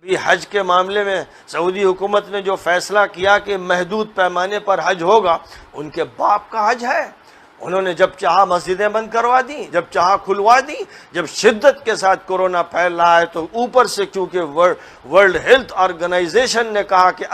ابھی حج کے معاملے میں سعودی حکومت نے جو فیصلہ کیا کہ محدود پیمانے پر حج ہوگا، ان کے باپ کا حج ہے۔ انہوں نے جب چاہا مسجدیں بند کروا دیں، جب چاہا کھلوا دیں۔ جب شدت کے ساتھ کورونا پھیل رہا ہے تو اوپر سے چونکہ ورلڈ ہیلتھ آرگنائزیشن نے کہا کہ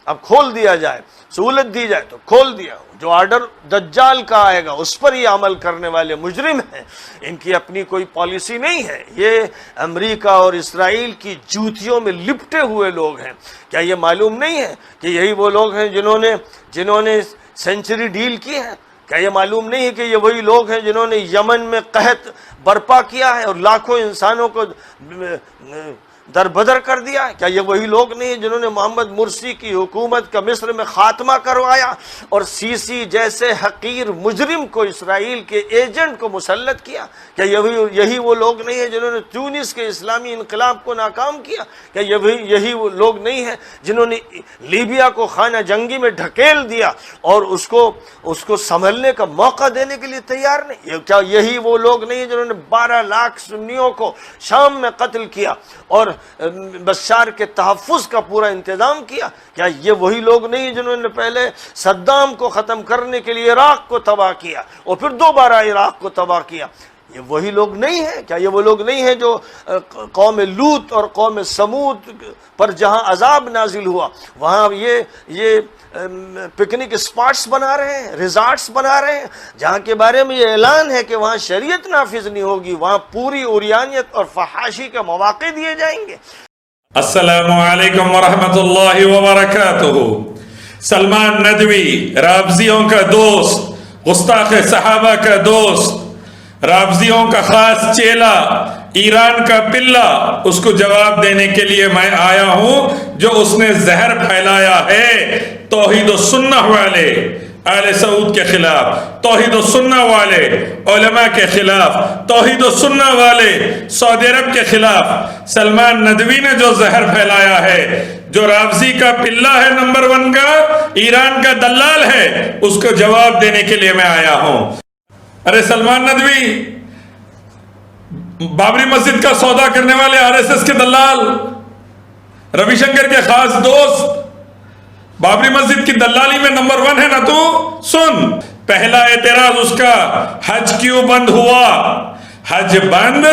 اب کھول دیا جائے، سہولت دی جائے، تو کھول دیا۔ جو آرڈر دجال کا آئے گا اس پر یہ عمل کرنے والے مجرم ہیں، ان کی اپنی کوئی پالیسی نہیں ہے۔ یہ امریکہ اور اسرائیل کی جوتیوں میں لپٹے ہوئے لوگ ہیں۔ کیا یہ معلوم نہیں ہے کہ یہی وہ لوگ ہیں جنہوں نے سینچری ڈیل کی ہے؟ کیا یہ معلوم نہیں ہے کہ یہ وہی لوگ ہیں جنہوں نے یمن میں قحط برپا کیا ہے اور لاکھوں انسانوں کو دربدر کر دیا ہے؟ کیا یہ وہی لوگ نہیں ہیں جنہوں نے محمد مرسی کی حکومت کا مصر میں خاتمہ کروایا اور سیسی جیسے حقیر مجرم کو اسرائیل کے ایجنٹ کو مسلط کیا؟ کیا یہی وہ لوگ نہیں ہیں جنہوں نے تونس کے اسلامی انقلاب کو ناکام کیا؟ کیا یہی وہ لوگ نہیں ہیں جنہوں نے لیبیا کو خانہ جنگی میں ڈھکیل دیا اور اس کو سنبھلنے کا موقع دینے کے لیے تیار نہیں؟ کیا یہی وہ لوگ نہیں ہیں جنہوں نے 12 لاکھ سنیوں کو شام میں قتل کیا اور بشار کے تحفظ کا پورا انتظام کیا؟ کیا یہ وہی لوگ نہیں ہیں جنہوں نے پہلے صدام کو ختم کرنے کے لیے عراق کو تباہ کیا اور پھر دوبارہ عراق کو تباہ کیا؟ یہ وہی لوگ نہیں ہیں؟ کیا یہ وہ لوگ نہیں ہیں جو قوم لوط اور قوم سمود پر جہاں عذاب نازل ہوا وہاں یہ پکنک اسپاٹس بنا رہے ہیں، ریزارٹس بنا رہے ہیں، جہاں کے بارے میں یہ اعلان ہے کہ وہاں شریعت نافذ نہیں ہوگی، وہاں پوری عریانیت اور فحاشی کے مواقع دیے جائیں گے۔ السلام علیکم ورحمۃ اللہ وبرکاتہ۔ سلمان ندوی رافضیوں کا دوست، گستاخ صحابہ کا دوست، رافضیوں کا خاص چیلا، ایران کا پلہ، اس کو جواب دینے کے لیے میں آیا ہوں جو اس نے زہر پھیلایا ہے توحید و سنہ والے آل سعود کے خلاف، توحید و سنہ والے علماء کے خلاف، توحید و سنہ والے سعودی عرب کے خلاف۔ سلمان ندوی نے جو زہر پھیلایا ہے، جو رافضی کا پلہ ہے نمبر 1 کا، ایران کا دلال ہے، اس کو جواب دینے کے لیے میں آیا ہوں۔ ارے سلمان ندوی، بابری مسجد کا سودا کرنے والے RSS کے دلال، روی شنکر کے خاص دوست، بابری مسجد کی دلالی میں نمبر 1 ہے نا تو؟ سن، پہلا اعتراض اس کا، حج کیوں بند ہوا؟ حج بند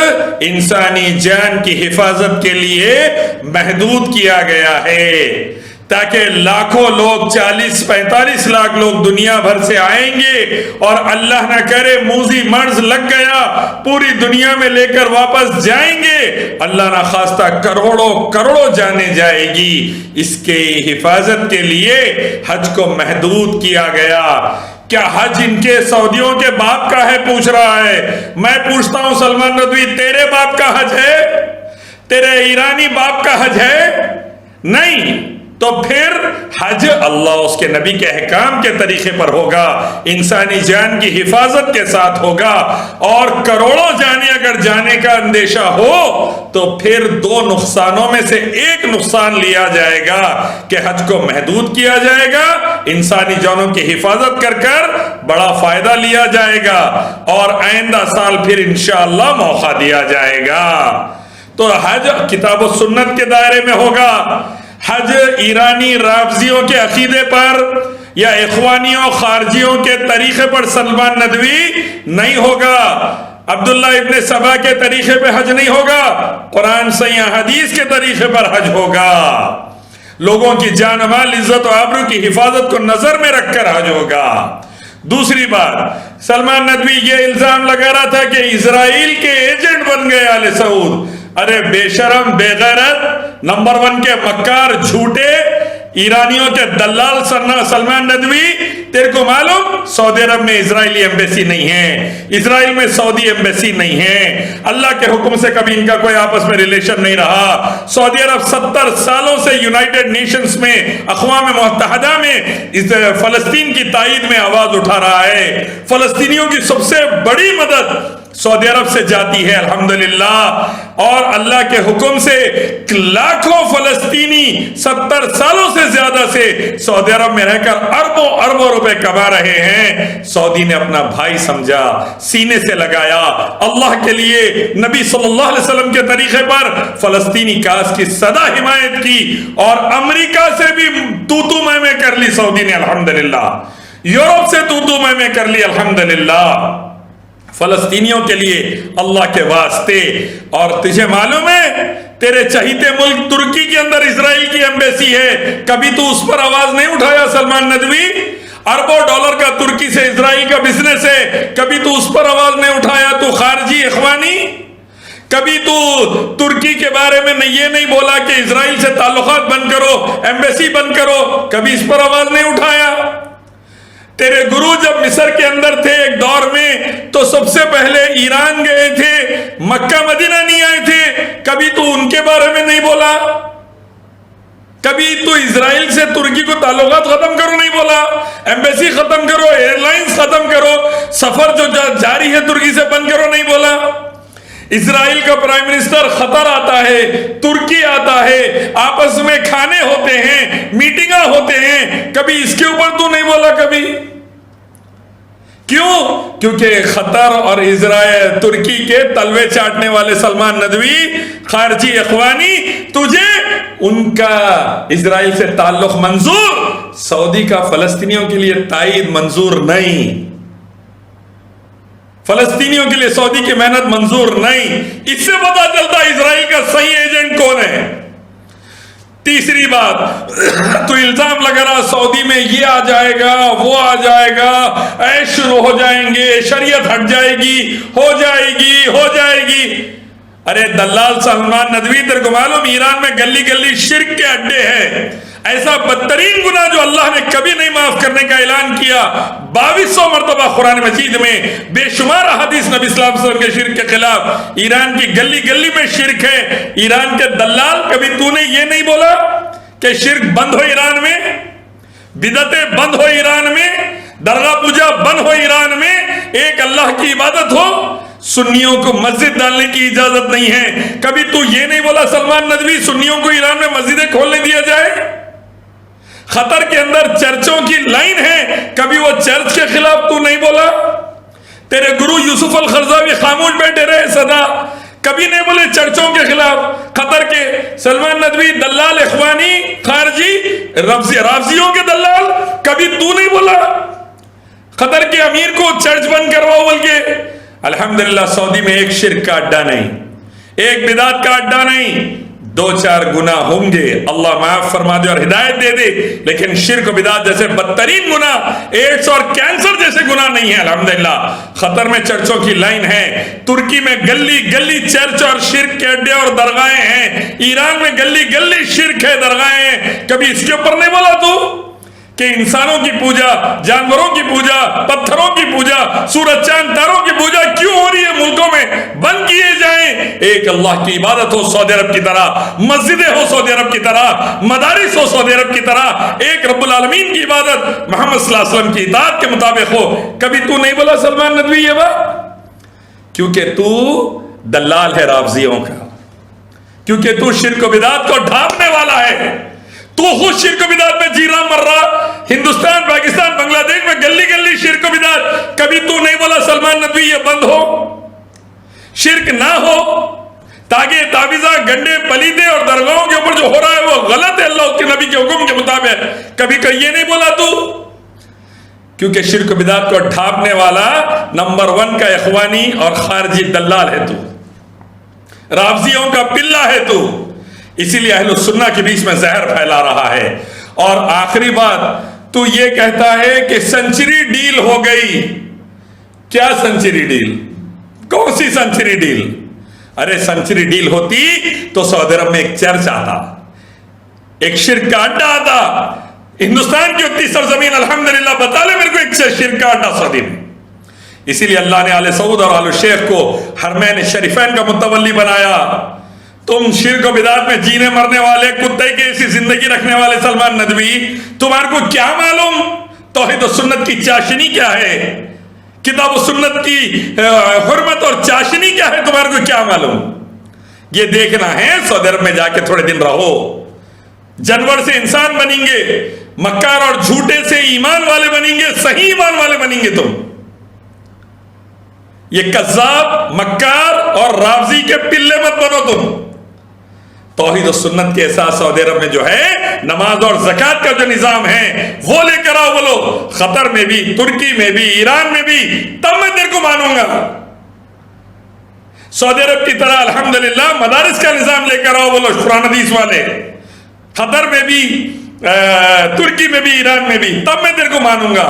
انسانی جان کی حفاظت کے لیے محدود کیا گیا ہے تاکہ لاکھوں لوگ، 40-45 لاکھ لوگ دنیا بھر سے آئیں گے اور اللہ نہ کرے موذی مرض لگ گیا پوری دنیا میں لے کر واپس جائیں گے، اللہ نہ خواستہ کروڑوں جانے جائے گی۔ اس کے حفاظت کے لیے حج کو محدود کیا گیا۔ کیا حج ان کے سعودیوں کے باپ کا ہے؟ پوچھ رہا ہے۔ میں پوچھتا ہوں سلمان ندوی، تیرے باپ کا حج ہے؟ تیرے ایرانی باپ کا حج ہے؟ نہیں۔ تو پھر حج اللہ اس کے نبی کے احکام کے طریقے پر ہوگا، انسانی جان کی حفاظت کے ساتھ ہوگا، اور کروڑوں جانے اگر جانے کا اندیشہ ہو تو پھر 2 نقصانوں میں سے ایک نقصان لیا جائے گا کہ حج کو محدود کیا جائے گا، انسانی جانوں کی حفاظت کر بڑا فائدہ لیا جائے گا، اور آئندہ سال پھر انشاءاللہ موقع دیا جائے گا۔ تو حج کتاب و سنت کے دائرے میں ہوگا۔ حج ایرانی رافضیوں کے عقیدے پر یا اخوانیوں خارجیوں کے طریقے پر سلمان ندوی نہیں ہوگا، عبداللہ ابن سبا کے طریقے پہ حج نہیں ہوگا، قرآن صحیح حدیث کے طریقے پر حج ہوگا، لوگوں کی جان و مال، عزت و آبرو کی حفاظت کو نظر میں رکھ کر حج ہوگا۔ دوسری بات، سلمان ندوی یہ الزام لگا رہا تھا کہ اسرائیل کے ایجنٹ بن گئے آل سعود۔ ارے بے شرم، بے غیرت، نمبر 1 کے مکار، جھوٹے ایرانیوں کے دلال سلمان ندوی، تیرے کو معلوم سعودی عرب میں اسرائیلی ایمبیسی نہیں ہے، اسرائیل میں سعودی ایمبیسی نہیں ہے، اللہ کے حکم سے کبھی ان کا کوئی آپس میں ریلیشن نہیں رہا۔ سعودی عرب 70 سالوں سے یونائٹڈ نیشنز میں، اقوام متحدہ میں فلسطین کی تائید میں آواز اٹھا رہا ہے۔ فلسطینیوں کی سب سے بڑی مدد سعودی عرب سے جاتی ہے الحمدللہ، اور اللہ کے حکم سے لاکھوں فلسطینی 70 سالوں سے زیادہ سے سعودی عرب میں رہ کر اربوں اربوں روپے کما رہے ہیں۔ سعودی نے اپنا بھائی سمجھا، سینے سے لگایا، اللہ کے لیے نبی صلی اللہ علیہ وسلم کے طریقے پر فلسطینی کاز کی سدا حمایت کی، اور امریکہ سے بھی تو میں کر لی سعودی نے الحمدللہ، یورپ سے تو میں کر لی الحمدللہ فلسطینیوں کے لیے اللہ کے واسطے۔ اور تجھے معلوم ہے تیرے چہیتے ملک ترکی کے اندر اسرائیل کی ایمبیسی ہے، کبھی تو اس پر آواز نہیں اٹھایا سلمان ندوی؟ اربوں ڈالر کا ترکی سے اسرائیل کا بزنس ہے، کبھی تو اس پر آواز نہیں اٹھایا؟ تو خارجی اخوانی، کبھی تو ترکی کے بارے میں یہ نہیں بولا کہ اسرائیل سے تعلقات بند کرو، ایمبیسی بند کرو، کبھی اس پر آواز نہیں اٹھایا؟ تیرے گرو جب مصر کے اندر تھے ایک دور میں تو سب سے پہلے ایران گئے تھے، مکہ مدینہ نہیں آئے تھے، کبھی تو ان کے بارے میں نہیں بولا؟ کبھی تو اسرائیل سے ترکی کو تعلقات ختم کرو نہیں بولا؟ ایمبیسی ختم کرو، ایئر لائنز ختم کرو، سفر جو جاری ہے ترکی سے بند کرو نہیں بولا؟ اسرائیل کا پرائم منسٹر قطر آتا ہے، ترکی آتا ہے، آپس میں کھانے ہوتے ہیں، میٹنگاں ہوتے ہیں، کبھی اس کے اوپر تو نہیں بولا کبھی؟ کیوں؟ کیونکہ قطر اور اسرائیل ترکی کے تلوے چاٹنے والے سلمان ندوی خارجی اخوانی، تجھے ان کا اسرائیل سے تعلق منظور، سعودی کا فلسطینیوں کے لیے تائید منظور نہیں، فلسطینیوں کے لیے سعودی کی محنت منظور نہیں۔ اس سے پتا چلتا اسرائیل کا صحیح ایجنٹ کون ہے۔ تیسری بات، تو الزام لگا رہا سعودی میں یہ آ جائے گا، وہ آ جائے گا، عیش شروع ہو جائیں گے، شریعت ہٹ جائے گی، ہو جائے گی، ہو جائے گی۔ ارے دلال سلمان ندوی، تیرے کو معلوم ایران میں گلی گلی شرک کے اڈے ہیں، ایسا بدترین گناہ جو اللہ نے کبھی نہیں معاف کرنے کا اعلان کیا، 2200 مرتبہ قرآن مجید میں، بے شمار احادیث نبی صلی اللہ علیہ وسلم کے شرک کے خلاف، ایران کی گلی گلی میں شرک ہے۔ ایران کے دلال، کبھی تو نے یہ نہیں بولا کہ شرک بند ہو ایران میں، بدعتیں بند ہو ایران میں، درگاہ پوجا بند ہو ایران میں، ایک اللہ کی عبادت ہو، سنیوں کو مسجد ڈالنے کی اجازت نہیں ہے؟ کبھی تو یہ نہیں بولا سلمان ندوی سنیوں کو ایران میں مسجدیں کھولنے دیا جائے؟ قطر کے اندر چرچوں کی لائن ہے، کبھی وہ چرچ کے خلاف تو نہیں بولا؟ تیرے گرو یوسف القرضاوی خاموش بیٹھے رہے سدا، کبھی نہیں بولے چرچوں کے خلاف۔ قطر کے سلمان ندوی دلال اخوانی خارجی رافضیوں کے دلال، کبھی تو نہیں بولا؟ قطر کے امیر کو چرچ بند کرواؤ بول کے۔ الحمدللہ سعودی میں ایک شرک کا اڈا نہیں، ایک بدعت کا اڈا نہیں، 2-4 گناہ ہوں گے، اللہ معاف فرما دے اور ہدایت دے دے، لیکن شرک و بدعت جیسے بدترین گناہ، ایڈز اور کینسر جیسے گناہ نہیں ہے الحمدللہ۔ قطر میں چرچوں کی لائن ہے، ترکی میں گلی گلی چرچ اور شرک کے اڈے اور درگاہیں ہیں، ایران میں گلی گلی شرک ہے، درگاہیں ہیں، کبھی اس کے اوپر نہیں بولا تو کہ انسانوں کی پوجا، جانوروں کی پوجا، پتھروں کی پوجا، سورج چاند تاروں کی پوجا کیوں ہو رہی ہے ملکوں میں؟ بند کیے جائیں، ایک اللہ کی عبادت ہو سعودی عرب کی طرح، مسجدیں ہو سعودی عرب کی طرح، مدارس ہو سعودی عرب کی طرح، ایک رب العالمین کی عبادت محمد صلی اللہ علیہ وسلم کی اطاعت کے مطابق ہو۔ کبھی تو نہیں بولا سلمان ندوی یہ بات؟ کیونکہ تو دلال ہے رافضیوں کا، کیونکہ تو شرک و بدعت کو ڈھانپنے والا ہے، تو خود شرک و بدعت میں جی رہا مر رہا، ہندوستان، پاکستان، بنگلہ دیش میں گلی گلی شرک و بدعت، کبھی تو نہیں بولا سلمان ندوی یہ بند ہو، شرک نہ ہو، تاکہ تعویذہ گنڈے پلیدے اور درگاہوں کے اوپر جو ہو رہا ہے وہ غلط ہے اللہ کے نبی کے حکم کے مطابق، کبھی یہ نہیں بولا تو؟ کیونکہ شرک و بدعت کو ڈھانپنے والا نمبر 1 کا اخوانی اور خارجی دلال ہے تو، رافضیوں کا پلہ ہے تو، اسی لیے اہل السنہ کے بیچ میں زہر پھیلا رہا ہے۔ اور آخری بات، تو یہ کہتا ہے کہ سنچری ڈیل ہو گئی۔ کیا سنچری ڈیل؟ کون سی سنچری ڈیل؟ ارے سنچری ڈیل ہوتی تو سعودی عرب میں ایک چرچ آتا، ایک شرک کا اڈا آتا، ہندوستان کی اتنی سرزمین الحمدللہ بتا لے میرے کو ایک شرک کا اڈا سعودی میں۔ اسی لیے اللہ نے آل سعود اور آل شیخ کو حرمین شریفین کا متولی بنایا۔ تم شرک و بدعت میں جینے مرنے والے کتے کی ایسی زندگی رکھنے والے سلمان ندوی، تمہارے کو کیا معلوم توحید و سنت کی چاشنی کیا ہے؟ کتاب و سنت کی حرمت اور چاشنی کیا ہے تمہارے کو کیا معلوم؟ یہ دیکھنا ہے سعودی عرب میں جا کے تھوڑے دن رہو، جانور سے انسان بنیں گے، مکار اور جھوٹے سے ایمان والے بنیں گے، صحیح ایمان والے بنیں گے تم۔ یہ کذاب، مکار اور رافضی کے پلے مت بنو تم۔ توحید و سنت کے احساس سعودی عرب میں جو ہے، نماز اور زکوٰۃ کا جو نظام ہے وہ لے کر آؤ بولو، قطر میں بھی، ترکی میں بھی، ایران میں بھی، تب میں تیرے کو مانوں گا۔ سعودی عرب کی طرح الحمدللہ مدارس کا نظام لے کر آؤ بولو، قرآن حدیث والے، قطر میں بھی، ترکی میں بھی، ایران میں بھی، تب میں تیرے کو مانوں گا۔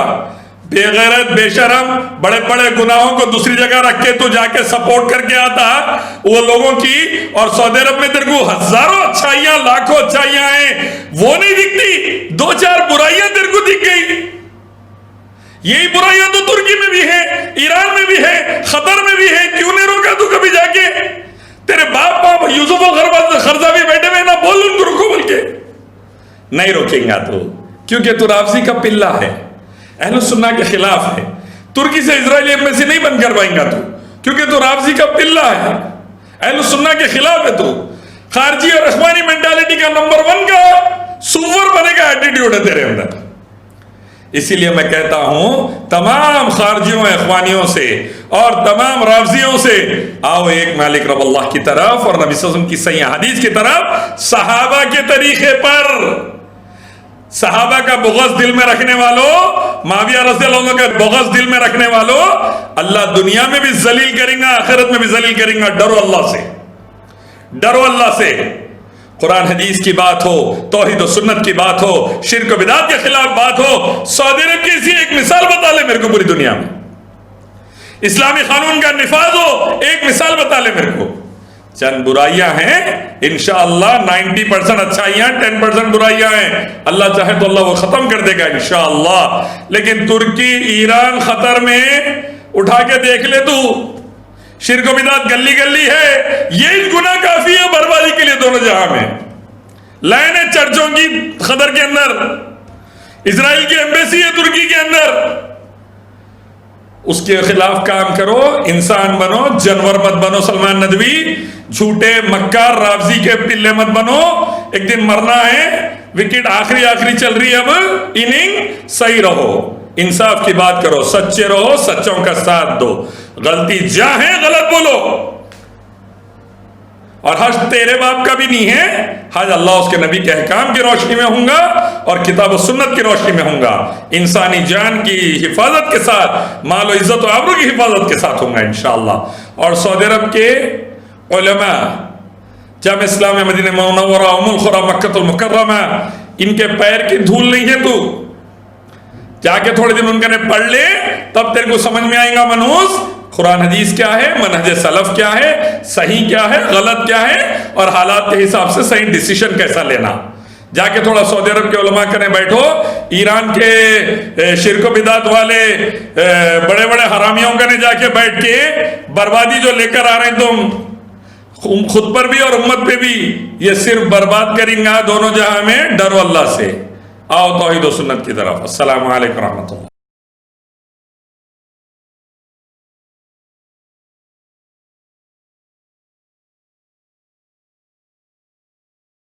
بے غیرت، بے شرم، بڑے بڑے گناہوں کو دوسری جگہ رکھ کے تو جا کے سپورٹ کر کے آتا وہ لوگوں کی، اور سعودی عرب میں تیرے کو ہزاروں اچھائیاں، لاکھوں اچھائیاں ہیں، وہ نہیں دکھتی، دو چار برائیاں تیرے کو دکھ گئی۔ یہی برائیاں تو ترکی میں بھی ہے، ایران میں بھی ہے، قطر میں بھی ہے، کیوں نہیں روکا تو کبھی جا کے؟ تیرے باپ یوسف القرضاوی بیٹھے ہوئے نہ بول ان کو روکو بول کے، نہیں روکیں گا تو، کیونکہ تو رافضی کا پلہ ہے، اہل سنہ کے خلاف ہے۔ ترکی سے اسرائیلی ایمبیسی نہیں بند کروائیں گا تو، کیونکہ تو رافضی کا پلہ ہے، اہل سنہ کے خلاف ہے۔ تو خارجی اور اخوانی مینٹالٹی کا نمبر 1 کا سور بنے کا ایٹیٹیوڈ ہے تیرے اندر۔ اسی لیے میں کہتا ہوں تمام خارجیوں، اخوانیوں سے اور تمام رافضیوں سے، آؤ ایک مالک رب اللہ کی طرف اور نبی صلی اللہ علیہ وسلم کی صحیح حدیث کی طرف، صحابہ کے طریقے پر۔ صحابہ کا بغض دل میں رکھنے والوں، معاویہ رضی اللہ عنہ کا بغض دل میں رکھنے والوں، اللہ دنیا میں بھی ذلیل کریں گا، آخرت میں بھی ذلیل کریں گا۔ ڈرو اللہ سے، ڈرو اللہ سے۔ قرآن حدیث کی بات ہو، توحید و سنت کی بات ہو، شرک و بدعت کے خلاف بات ہو، سعودی عرب کی اسی ایک مثال بتا لے میرے کو پوری دنیا میں۔ اسلامی قانون کا نفاذ ہو، ایک مثال بتا لے میرے کو۔ چند برائیاں ہیں، انشاءاللہ 90% اچھائیاں، 10% برائیاں ہیں، اللہ چاہے تو اللہ وہ ختم کر دے گا انشاءاللہ۔ لیکن ترکی، ایران، قطر میں اٹھا کے دیکھ لے تو، شرک و بدعت گلی گلی ہے، یہ گناہ کافی ہے بربادی کے لیے دونوں جہاں میں۔ لائن ہے چرچوں کی قطر کے اندر، اسرائیل کی ایمبیسی ہے ترکی کے اندر، اس کے خلاف کام کرو، انسان بنو، جانور مت بنو۔ سلمان ندوی، جھوٹے مکار رافضی کے پلے مت بنو، ایک دن مرنا ہے، وکٹ آخری چل رہی ہے، اب اننگ، صحیح رہو، انصاف کی بات کرو، سچے رہو، سچوں کا ساتھ دو، غلطی جہاں ہے غلط بولو۔ اور حج تیرے باپ کا بھی نہیں ہے، حج اللہ اس کے نبی کے احکام کی روشنی میں ہوں گا اور کتاب و سنت کی روشنی میں ہوں گا، انسانی جان کی حفاظت کے ساتھ، مال و عزت و آبرو کی حفاظت کے ساتھ ہوں گا انشاءاللہ۔ اور سعودی عرب کے علماء، جامعہ اسلامیہ مدینہ منورہ، ام القری مکہ المکرمہ، ان کے پیر کی دھول نہیں ہے، تو جا کے تھوڑے دن ان کا نے پڑھ لے، تب تیرے کو سمجھ میں آئے گا منوس قرآن حدیث کیا ہے، منہج سلف کیا ہے، صحیح کیا ہے، غلط کیا ہے، اور حالات کے حساب سے صحیح ڈیسیشن کیسا لینا۔ جا کے تھوڑا سعودی عرب کے علماء کرنے بیٹھو، ایران کے شرک و بدعت والے بڑے بڑے حرامیوں کرنے جا کے بیٹھ کے بربادی جو لے کر آ رہے ہیں تم، خود پر بھی اور امت پہ بھی، یہ صرف برباد کریں گا دونوں جہاں میں۔ ڈرو اللہ سے، آؤ توحید و سنت کی طرف۔ السلام علیکم ورحمۃ اللہ۔